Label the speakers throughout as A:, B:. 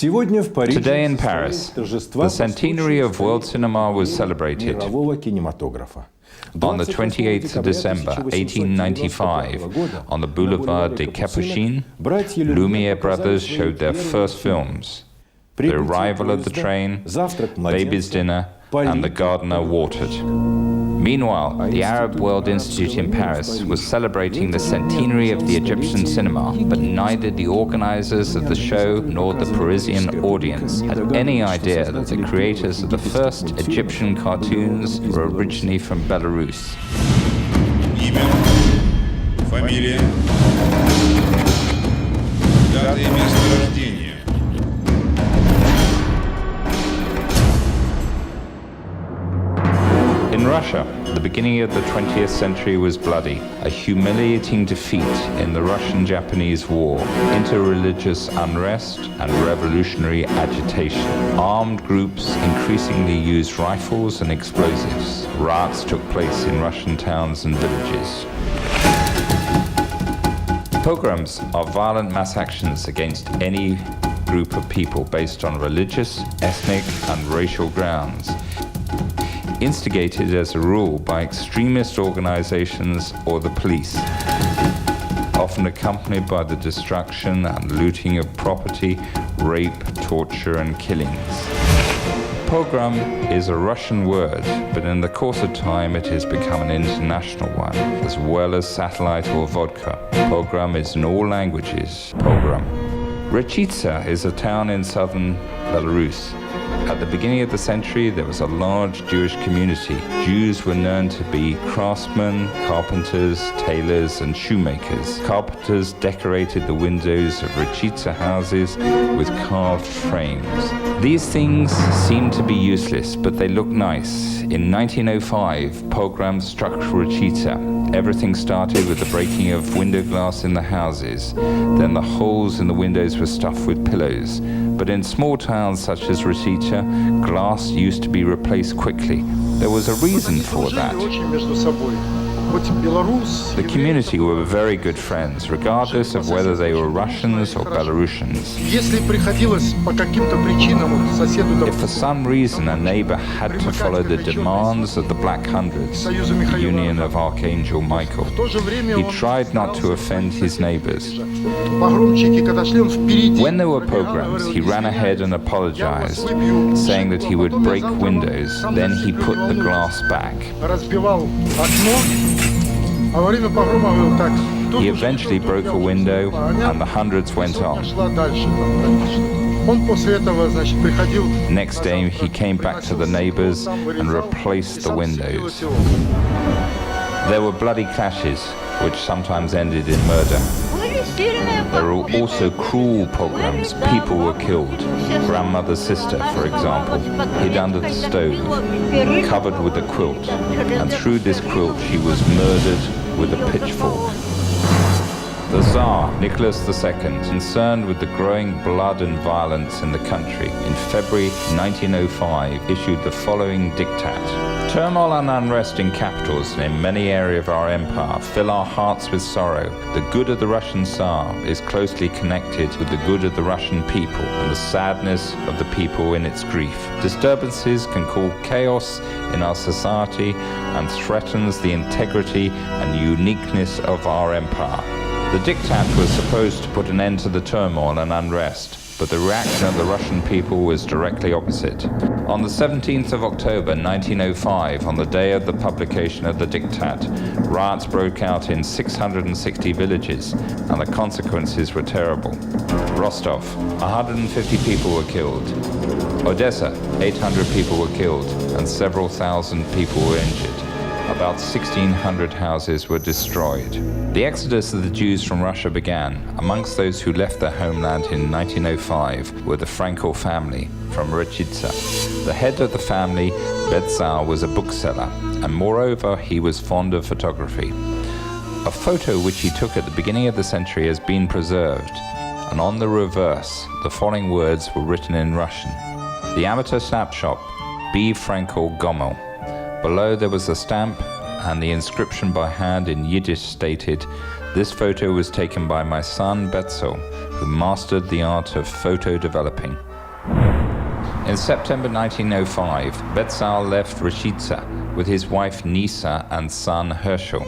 A: Today in Paris, the centenary of world cinema was celebrated. On the 28th of December 1895, on the Boulevard des Capucines, Lumière brothers showed their first films: The Arrival of the Train, Baby's Dinner, and The Gardener Watered. Meanwhile, the Arab World Institute in Paris was celebrating the centenary of the Egyptian cinema, but neither the organizers of the show nor the Parisian audience had any idea that the creators of the first Egyptian cartoons were originally from Belarus.
B: Имя, фамилия, дата и место рождения.
A: In Russia, the beginning of the 20th century was bloody, a humiliating defeat in the Russian-Japanese War, interreligious unrest and revolutionary agitation. Armed groups increasingly used rifles and explosives. Riots took place in Russian towns and villages. Pogroms are violent mass actions against any group of people based on religious, ethnic and racial grounds, instigated as a rule by extremist organizations or the police, often accompanied by the destruction and looting of property, rape, torture and killings. Pogrom is a Russian word, but in the course of time it has become an international one, as well as satellite or vodka. Pogrom is in all languages. Pogrom. Rechitsa is a town in southern Belarus. At the beginning of the century, there was a large Jewish community. Jews were known to be craftsmen, carpenters, tailors, and shoemakers. Carpenters decorated the windows of Rechitsa houses with carved frames. These things seemed to be useless, but they looked nice. In 1905, pogroms struck Rechitsa. Everything started with the breaking of window glass in the houses. Then the holes in the windows were stuffed with pillows. But in small towns such as Rechitsa, glass used to be replaced quickly. There was a reason for that. The community were very good friends, regardless of whether they were Russians or Belarusians. If for some reason a neighbor had to follow the demands of the Black Hundreds, the Union of Archangel Michael, he tried not to offend his neighbors. When there were pogroms, he ran ahead and apologized, saying that he would break windows. Then he put the glass back. He eventually broke a window, and the hundreds went on. Next day, he came back to the neighbors and replaced the windows. There were bloody clashes, which sometimes ended in murder. There were also cruel pogroms. People were killed. Grandmother's sister, for example, hid under the stove, covered with a quilt, and through this quilt she was murdered with a pitchfork. The Tsar, Nicholas II, concerned with the growing blood and violence in the country, in February 1905 issued the following diktat. Turmoil and unrest in capitals and in many areas of our empire fill our hearts with sorrow. The good of the Russian Tsar is closely connected with the good of the Russian people and the sadness of the people in its grief. Disturbances can cause chaos in our society and threatens the integrity and uniqueness of our empire. The diktat was supposed to put an end to the turmoil and unrest, but the reaction of the Russian people was directly opposite. On the 17th of October 1905, on the day of the publication of the diktat, riots broke out in 660 villages, and the consequences were terrible. Rostov, 150 people were killed. Odessa, 800 people were killed, and several thousand people were injured. About 1,600 houses were destroyed. The exodus of the Jews from Russia began. Amongst those who left their homeland in 1905 were the Frenkel family from Rechitsa. The head of the family, Bedzar, was a bookseller, and moreover, he was fond of photography. A photo which he took at the beginning of the century has been preserved, and on the reverse, the following words were written in Russian. The amateur snap shop, B. Frenkel Gomel. Below there was a stamp, and the inscription by hand in Yiddish stated, "This photo was taken by my son Betzel, who mastered the art of photo developing." In September 1905, Betzal left Rechitsa with his wife Nisa and son Herschel.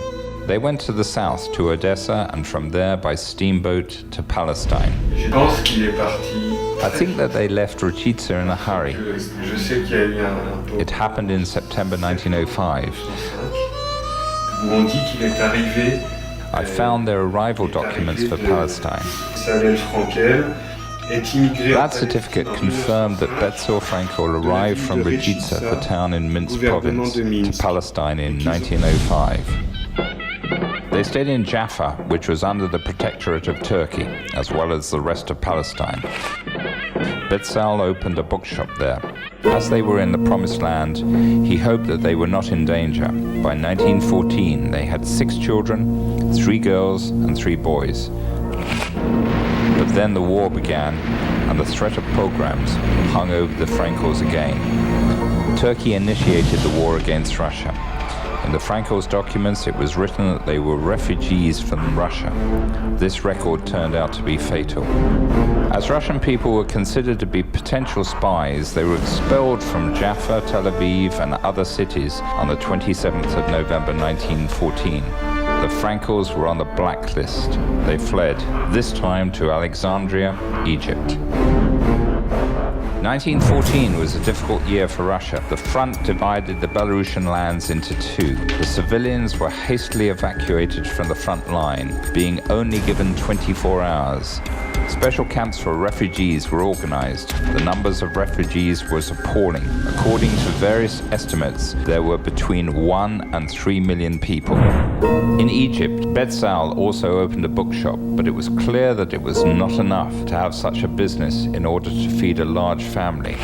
A: They went to the south to Odessa and from there by steamboat to Palestine. I think that they left Rechitsa in a hurry. It happened in September 1905. I found their arrival documents for Palestine. That certificate confirmed that Betzal Frenkel arrived from Rechitsa, the town in Minsk province, to Palestine in 1905. They stayed in Jaffa, which was under the protectorate of Turkey, as well as the rest of Palestine. Betzal opened a bookshop there. As they were in the Promised Land, he hoped that they were not in danger. By 1914, they had 6 children, 3 girls and 3 boys. But then the war began, and the threat of pogroms hung over the Frenkels again. Turkey initiated the war against Russia. In the Frenkels' documents, it was written that they were refugees from Russia. This record turned out to be fatal. As Russian people were considered to be potential spies, they were expelled from Jaffa, Tel Aviv, and other cities on the 27th of November 1914. The Frenkels were on the blacklist. They fled, this time to Alexandria, Egypt. 1914 was a difficult year for Russia. The front divided the Belarusian lands into 2. The civilians were hastily evacuated from the front line, being only given 24 hours. Special camps for refugees were organized. The numbers of refugees was appalling. According to various estimates, there were between 1 and 3 million people. In Egypt, Betzal also opened a bookshop, but it was clear that it was not enough to have such a business in order to feed a large family.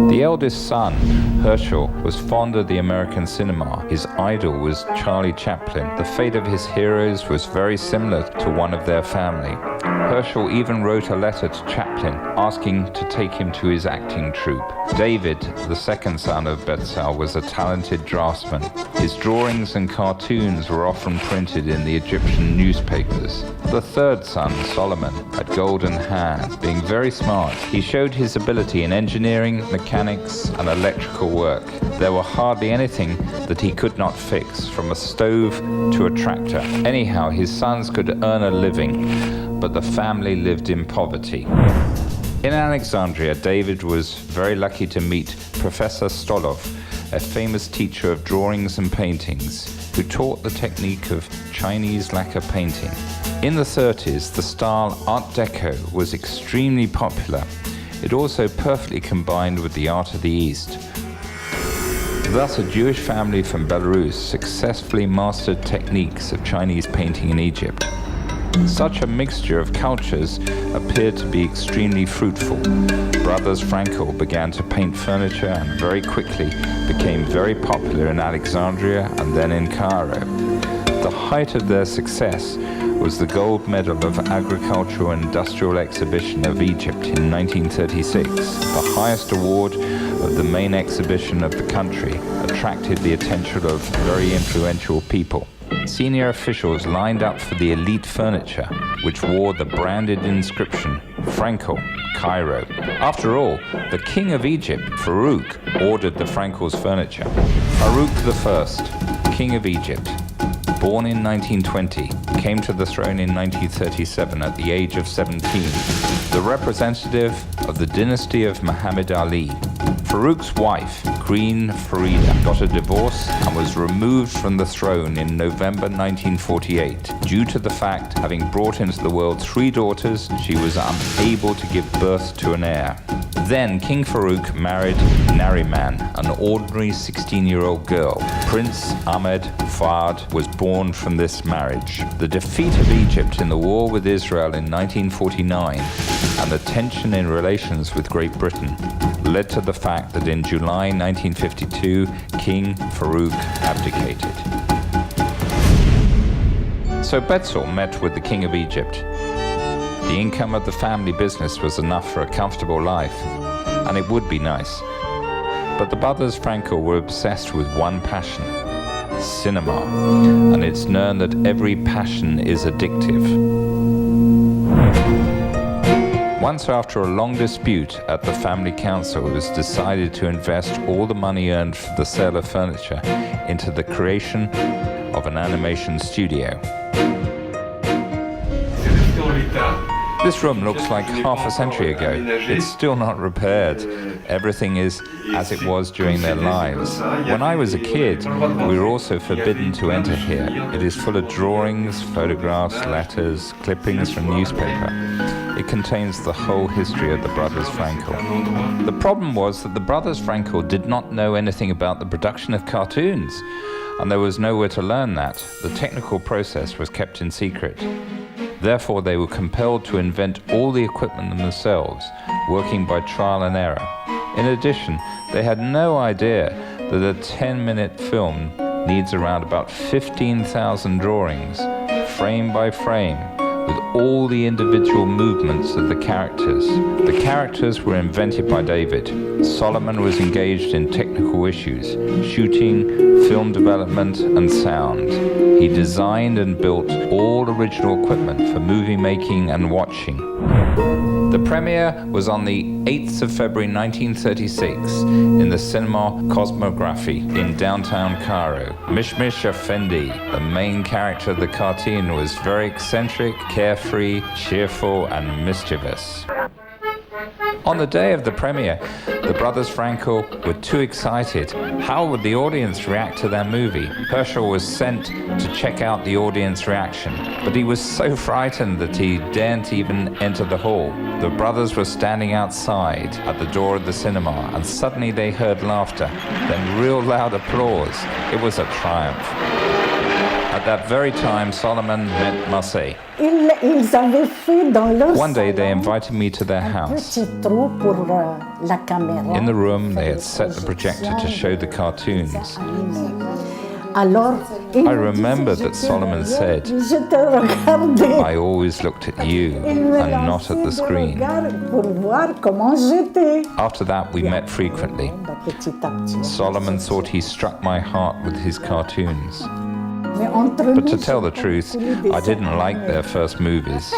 A: The eldest son, Herschel, was fond of the American cinema. His idol was Charlie Chaplin. The fate of his heroes was very similar to one of their family. Herschel even wrote a letter to Chaplin asking to take him to his acting troupe. David, the second son of Betzal, was a talented draftsman. His drawings and cartoons were often printed in the Egyptian newspapers. The third son, Solomon, had golden hair. Being very smart, he showed his ability in engineering, mechanics, and electrical work. There were hardly anything that he could not fix, from a stove to a tractor. Anyhow, his sons could earn a living, but the family lived in poverty. In Alexandria, David was very lucky to meet Professor Stolov, a famous teacher of drawings and paintings, who taught the technique of Chinese lacquer painting. In the 30s, the style Art Deco was extremely popular. It also perfectly combined with the art of the East. Thus, a Jewish family from Belarus successfully mastered techniques of Chinese painting in Egypt. Such a mixture of cultures appeared to be extremely fruitful. Brothers Frenkel began to paint furniture and very quickly became very popular in Alexandria and then in Cairo. The height of their success was the gold medal of Agricultural and Industrial Exhibition of Egypt in 1936. The highest award of the main exhibition of the country attracted the attention of very influential people. Senior officials lined up for the elite furniture, which wore the branded inscription, Frenkel, Cairo. After all, the king of Egypt, Farouk, ordered the Frenkel's furniture. Farouk I, king of Egypt, born in 1920, came to the throne in 1937 at the age of 17, the representative of the dynasty of Muhammad Ali. Farouk's wife, Queen Farida, got a divorce and was removed from the throne in November 1948. Due to the fact, having brought into the world 3 daughters, she was unable to give birth to an heir. Then King Farouk married Nariman, an ordinary 16-year-old girl. Prince Ahmed Fahd was born from this marriage. The defeat of Egypt in the war with Israel in 1949 and the tension in relations with Great Britain led to the fact that in July 1952, King Farouk abdicated. So Betzal met with the King of Egypt. The income of the family business was enough for a comfortable life, and it would be nice. But the brothers Frenkel were obsessed with one passion, cinema, and it's known that every passion is addictive. Once after a long dispute at the family council, it was decided to invest all the money earned from the sale of furniture into the creation of an animation studio. This room looks like half a century ago. It's still not repaired. Everything is as it was during their lives. When I was a kid, we were also forbidden to enter here. It is full of drawings, photographs, letters, clippings from newspaper. It contains the whole history of the brothers Frenkel. The problem was that the brothers Frenkel did not know anything about the production of cartoons, and there was nowhere to learn that. The technical process was kept in secret. Therefore, they were compelled to invent all the equipment themselves, working by trial and error. In addition, they had no idea that a 10-minute film needs around about 15,000 drawings, frame by frame, with all the individual movements of the characters. The characters were invented by David. Solomon was engaged in technical issues, shooting, film development, and sound. He designed and built all original equipment for movie making and watching. The premiere was on the 8th of February 1936 in the cinema Cosmography in downtown Cairo. Mishmish Effendi, the main character of the cartoon, was very eccentric, carefree, cheerful, and mischievous. On the day of the premiere, the brothers Frenkel were too excited. How would the audience react to their movie? Herschel was sent to check out the audience reaction, but he was so frightened that he daren't even enter the hall. The brothers were standing outside at the door of the cinema, and suddenly they heard laughter, then real loud applause. It was a triumph. At that very time, Solomon met Marseille. One day they invited me to their house. In the room, they had set the projector to show the cartoons. I remember that Solomon said, "I always looked at you and not at the screen." After that, we met frequently. Solomon thought he struck my heart with his cartoons. But to tell the truth, I didn't like their first movies.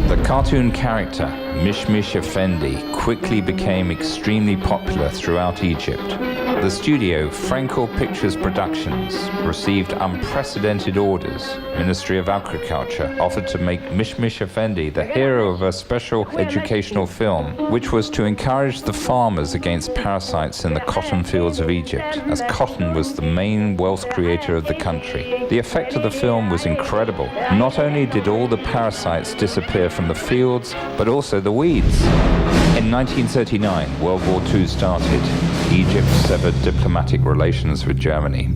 A: The cartoon character, Mishmish Effendi, quickly became extremely popular throughout Egypt. The studio, Frenkel Pictures Productions, received unprecedented orders. Ministry of Agriculture offered to make Mishmish Effendi the hero of a special educational film, which was to encourage the farmers against parasites in the cotton fields of Egypt, as cotton was the main wealth creator of the country. The effect of the film was incredible. Not only did all the parasites disappear from the fields, but also the weeds. In 1939, World War II started. Egypt severed diplomatic relations with Germany.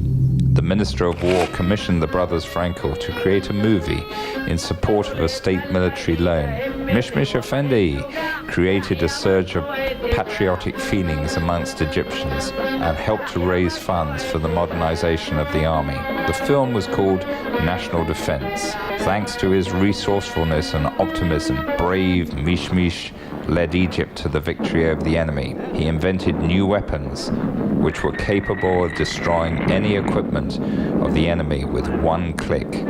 A: The Minister of War commissioned the brothers Frenkel to create a movie in support of a state military loan. Mishmish Effendi created a surge of patriotic feelings amongst Egyptians and helped to raise funds for the modernization of the army. The film was called National Defense. Thanks to his resourcefulness and optimism, brave Mishmish led Egypt to the victory over the enemy. He invented new weapons which were capable of destroying any equipment of the enemy with one click.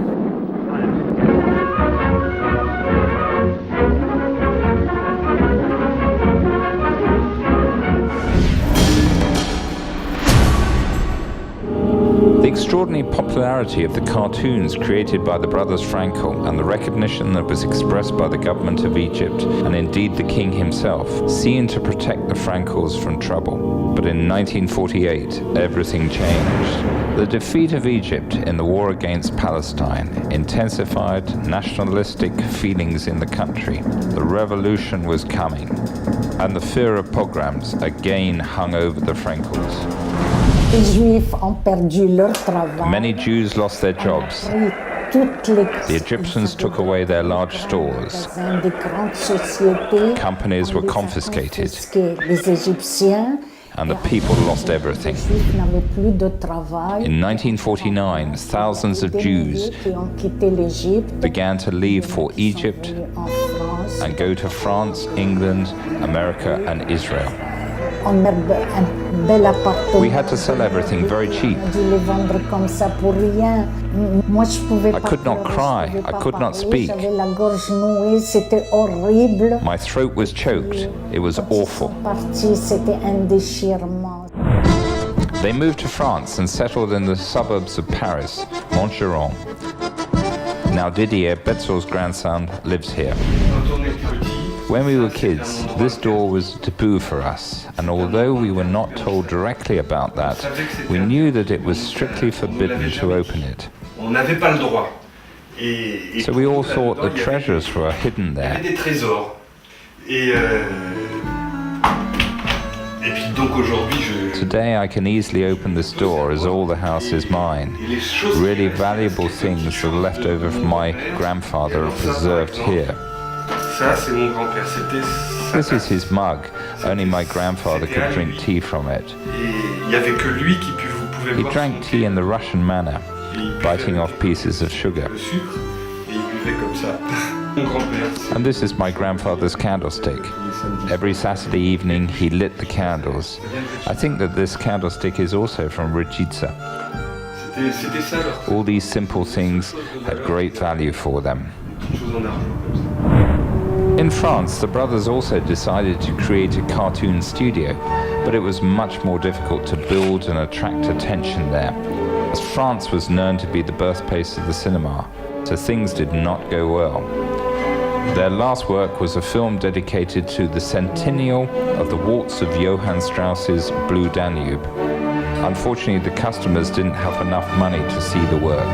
A: The extraordinary popularity of the cartoons created by the brothers Frenkel and the recognition that was expressed by the government of Egypt, and indeed the king himself, seemed to protect the Frenkels from trouble. But in 1948, everything changed. The defeat of Egypt in the war against Palestine intensified nationalistic feelings in the country. The revolution was coming, and the fear of pogroms again hung over the Frenkels. Many Jews lost their jobs. The Egyptians took away their large stores. Companies were confiscated. And the people lost everything. In 1949, thousands of Jews began to leave for Egypt and go to France, England, America, and Israel. We had to sell everything very cheap. I could not cry, I could not speak. My throat was choked, it was awful. They moved to France and settled in the suburbs of Paris, Montgeron. Now Didier, Betzel's grandson, lives here. When we were kids, this door was taboo for us, and although we were not told directly about that, we knew that it was strictly forbidden to open it. So we all thought the treasures were hidden there. Today I can easily open this door as all the house is mine. Really valuable things that are left over from my grandfather are preserved here. This is his mug. Only my grandfather could drink tea from it. He drank tea in the Russian manner, biting off pieces of sugar. And this is my grandfather's candlestick. Every Saturday evening he lit the candles. I think that this candlestick is also from Rechitsa. All these simple things had great value for them. In France, the brothers also decided to create a cartoon studio, but it was much more difficult to build and attract attention there, as France was known to be the birthplace of the cinema, so things did not go well. Their last work was a film dedicated to the centennial of the waltz of Johann Strauss's Blue Danube. Unfortunately, the customers didn't have enough money to see the work.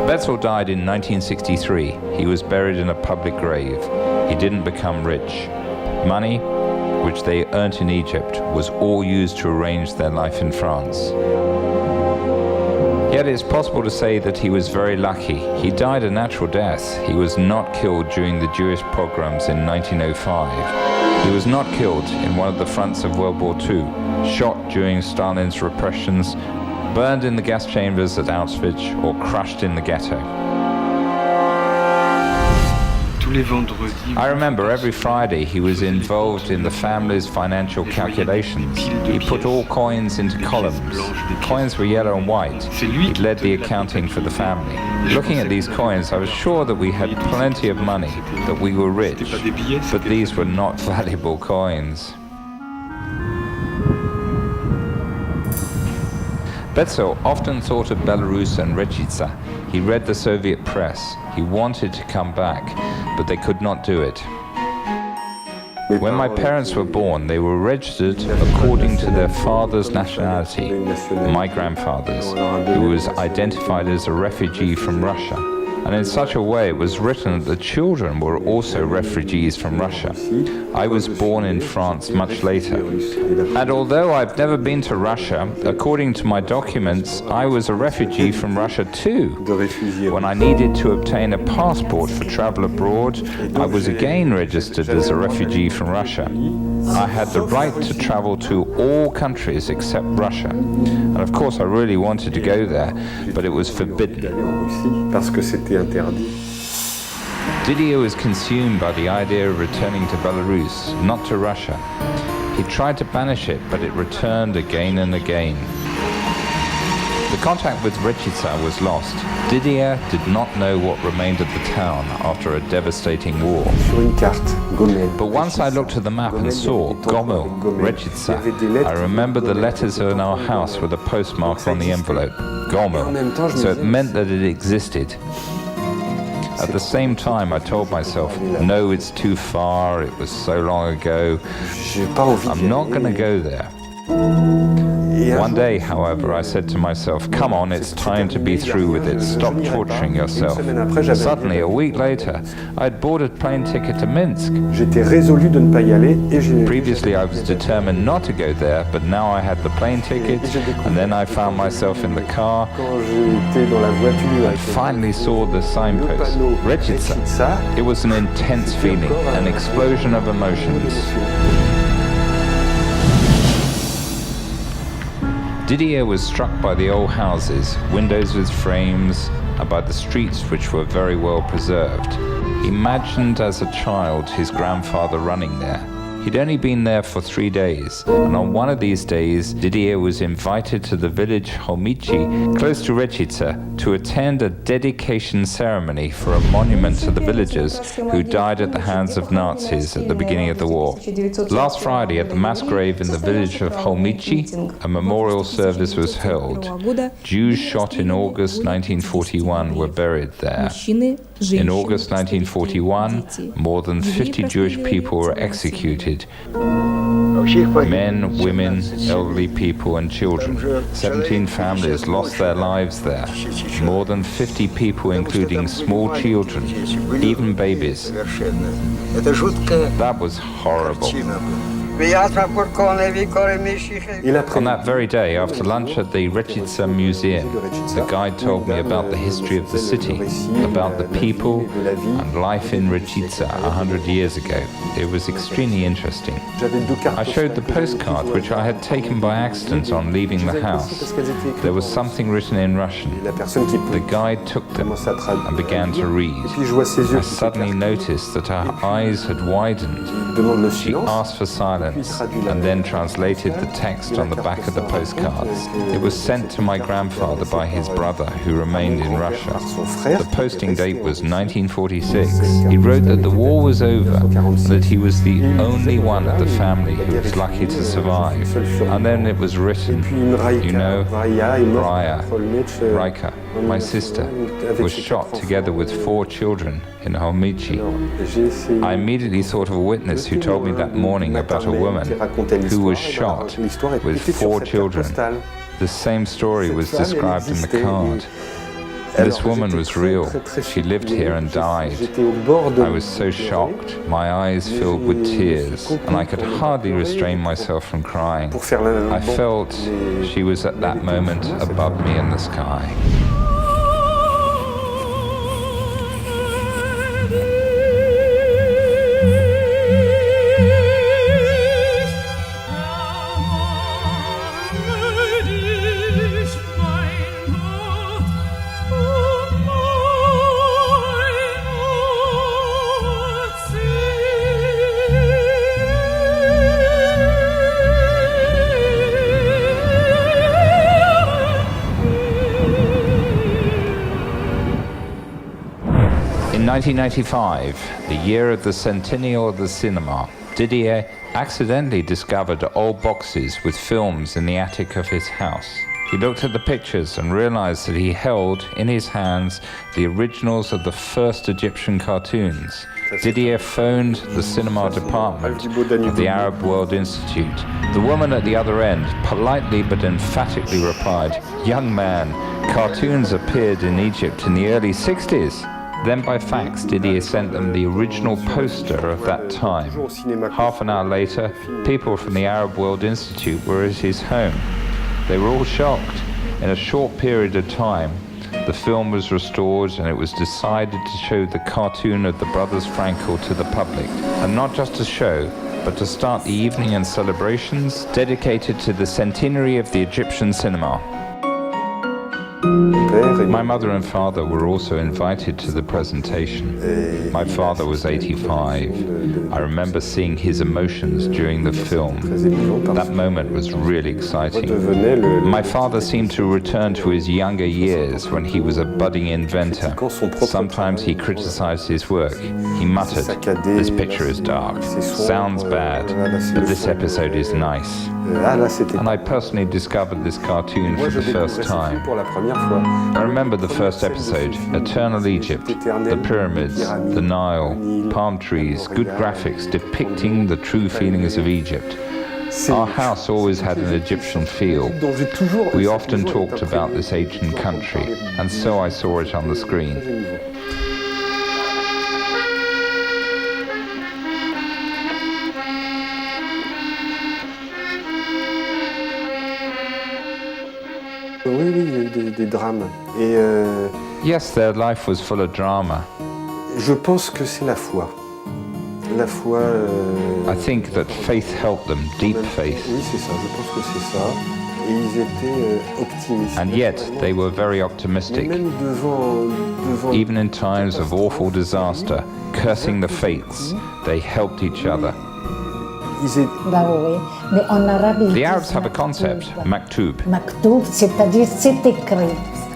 A: Betzel died in 1963. He was buried in a public grave. He didn't become rich. Money, which they earned in Egypt, was all used to arrange their life in France. Yet it's possible to say that he was very lucky. He died a natural death. He was not killed during the Jewish pogroms in 1905. He was not killed in one of the fronts of World War II, shot during Stalin's repressions, burned in the gas chambers at Auschwitz, or crushed in the ghetto. I remember every Friday he was involved in the family's financial calculations. He put all coins into columns. Coins were yellow and white. He led the accounting for the family. Looking at these coins, I was sure that we had plenty of money, that we were rich, but these were not valuable coins. Betzel often thought of Belarus and Rechitsa. He read the Soviet press. He wanted to come back, but they could not do it. When my parents were born, they were registered according to their father's nationality, my grandfather's, who was identified as a refugee from Russia. And in such a way it was written that the children were also refugees from Russia. I was born in France much later. And although I've never been to Russia, according to my documents, I was a refugee from Russia too. When I needed to obtain a passport for travel abroad, I was again registered as a refugee from Russia. I had the right to travel to all countries except Russia. And of course I really wanted to go there, but it was forbidden. Didier was consumed by the idea of returning to Belarus, not to Russia. He tried to banish it, but it returned again and again. The contact with Rechitsa was lost. Didier did not know what remained of the town after a devastating war. But once I looked at the map and saw Gomel, Rechitsa, I remember the letters in our house with a postmark on the envelope, Gomel, so it meant that it existed. At the same time, I told myself, no, it's too far, it was so long ago, I'm not going to go there. One day, however, I said to myself, come on, it's time to be through with it, stop torturing yourself. Suddenly, a week later, I had bought a plane ticket to Minsk. Previously, I was determined not to go there, but now I had the plane ticket, and then I found myself in the car. I finally saw the signpost, Rechitsa. It was an intense feeling, an explosion of emotions. Didier was struck by the old houses, windows with frames, and by the streets which were very well preserved. He imagined as a child his grandfather running there. He'd only been there for 3 days, and on one of these days, Didier was invited to the village Holmici, close to Rechitsa, to attend a dedication ceremony for a monument to the villagers who died at the hands of Nazis at the beginning of the war. Last Friday, at the mass grave in the village of Holmici, a memorial service was held. Jews shot in August 1941 were buried there. In August 1941, more than 50 Jewish people were executed. Men, women, elderly people and children. 17 families lost their lives there. More than 50 people, including small children, even babies. That was horrible. On that very day, after lunch at the Rechitsa museum, the guide told me about the history of the city, about the people and life in Rechitsa 100 years ago. It was extremely interesting. I showed the postcard which I had taken by accident on leaving the house. There was something written in Russian. The guide took them and began to read. I suddenly noticed that her eyes had widened. She asked for silence and then translated the text on the back of the postcards. It was sent to my grandfather by his brother, who remained in Russia. The posting date was 1946. He wrote that the war was over, and that he was the only one of the family who was lucky to survive. And then it was written, you know, Raya, my sister, was shot together with 4 children in Holmici. I immediately thought of a witness who told me that morning about a woman who was shot with 4 children. The same story was described in the card. This woman was real. She lived here and died. I was so shocked. My eyes filled with tears, and I could hardly restrain myself from crying. I felt she was at that moment above me in the sky. In 1995, the year of the centennial of the cinema, Didier accidentally discovered old boxes with films in the attic of his house. He looked at the pictures and realized that he held in his hands the originals of the first Egyptian cartoons. Didier phoned the cinema department of the Arab World Institute. The woman at the other end politely but emphatically replied, "Young man, cartoons appeared in Egypt in the early 60s. Then by fax, Didier sent them the original poster of that time. Half an hour later, people from the Arab World Institute were at his home. They were all shocked. In a short period of time, the film was restored and it was decided to show the cartoon of the brothers Frenkel to the public. And not just to show, but to start the evening and celebrations dedicated to the centenary of the Egyptian cinema. My mother and father were also invited to the presentation. My father was 85. I remember seeing his emotions during the film. That moment was really exciting. My father seemed to return to his younger years when he was a budding inventor. Sometimes he criticized his work. He muttered, "This picture is dark, sounds bad, but this episode is nice." And I personally discovered this cartoon for the first time. I remember the first episode, Eternal Egypt, the pyramids, the Nile, palm trees, good graphics depicting the true feelings of Egypt. Our house always had an Egyptian feel. We often talked about this ancient country, and so I saw it on the screen.
C: Des drames.
A: Yes, their life was full of drama.
C: Je pense que c'est la foi. La foi.
A: I think that faith helped them, deep faith.
C: Oui, c'est ça. Je pense que c'est ça. Et ils étaient optimistes.
A: And yet they were very optimistic.
C: Même devant
A: Even in times of awful disaster, cursing the fates, they helped each other. The Arabs have a concept, maktub.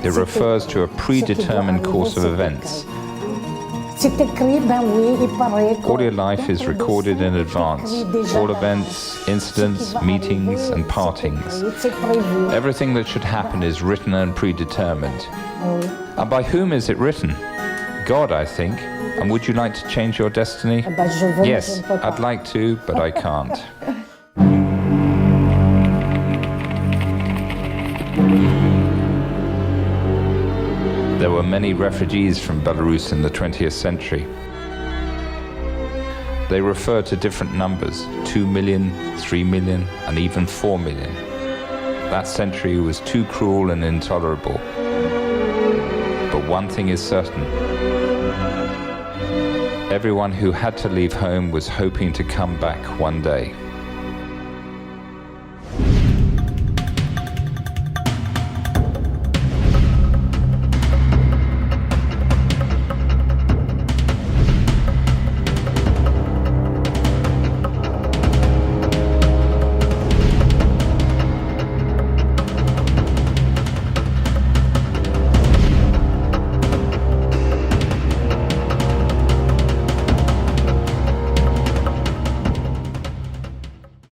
A: It refers to a predetermined course of events. All your life is recorded in advance. All events, incidents, meetings and partings. Everything that should happen is written and predetermined. And by whom is it written? God, I think. And would you like to change your destiny? Yes, I'd like to, but I can't. There were many refugees from Belarus in the 20th century. They refer to different numbers, 2 million, 3 million, and even 4 million. That century was too cruel and intolerable. But one thing is certain. Everyone who had to leave home was hoping to come back one day.